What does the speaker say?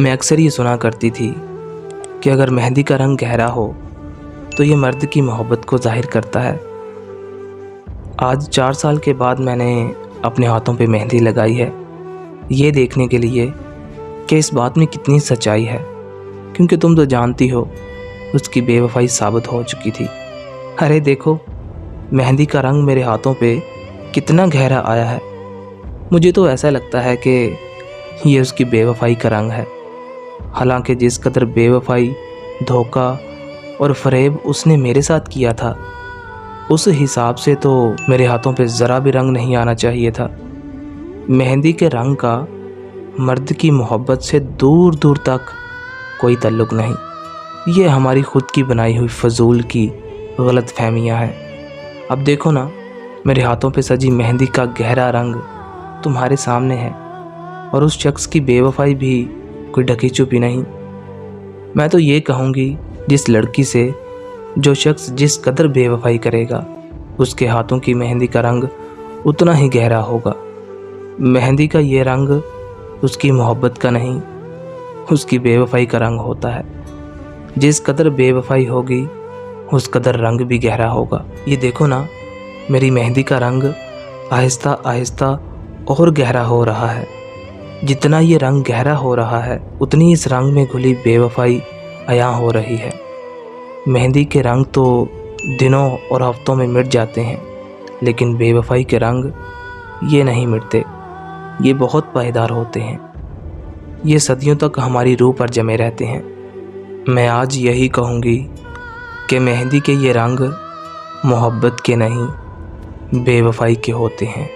मैं अक्सर ये सुना करती थी कि अगर मेहंदी का रंग गहरा हो तो ये मर्द की मोहब्बत को जाहिर करता है। आज 4 साल के बाद मैंने अपने हाथों पे मेहंदी लगाई है, ये देखने के लिए कि इस बात में कितनी सच्चाई है, क्योंकि तुम तो जानती हो उसकी बेवफाई साबित हो चुकी थी। अरे देखो, मेहंदी का रंग मेरे हाथों पे कितना गहरा आया है। मुझे तो ऐसा लगता है कि ये उसकी बेवफाई का रंग है। हालांकि जिस कदर बेवफाई, धोखा और फरेब उसने मेरे साथ किया था, उस हिसाब से तो मेरे हाथों पे ज़रा भी रंग नहीं आना चाहिए था। मेहंदी के रंग का मर्द की मोहब्बत से दूर दूर तक कोई ताल्लुक़ नहीं। ये हमारी खुद की बनाई हुई फजूल की गलत फहमियाँ हैं। अब देखो ना, मेरे हाथों पे सजी मेहंदी का गहरा रंग तुम्हारे सामने है, और उस शख्स की बेवफाई भी कोई ढकी छुपी नहीं। मैं तो ये कहूँगी, जिस लड़की से जो शख्स जिस कदर बेवफाई करेगा, उसके हाथों की मेहंदी का रंग उतना ही गहरा होगा। मेहंदी का ये रंग उसकी मोहब्बत का नहीं, उसकी बेवफाई का रंग होता है। जिस कदर बेवफाई होगी, उस कदर रंग भी गहरा होगा। ये देखो ना, मेरी मेहंदी का रंग आहिस्ता आहिस्ता और गहरा हो रहा है। जितना ये रंग गहरा हो रहा है, उतनी इस रंग में घुली बेवफाई अयां हो रही है। मेहंदी के रंग तो दिनों और हफ्तों में मिट जाते हैं, लेकिन बेवफाई के रंग ये नहीं मिटते। ये बहुत पायदार होते हैं। ये सदियों तक हमारी रूह पर जमे रहते हैं। मैं आज यही कहूँगी कि मेहंदी के ये रंग मोहब्बत के नहीं, बेवफाई के होते हैं।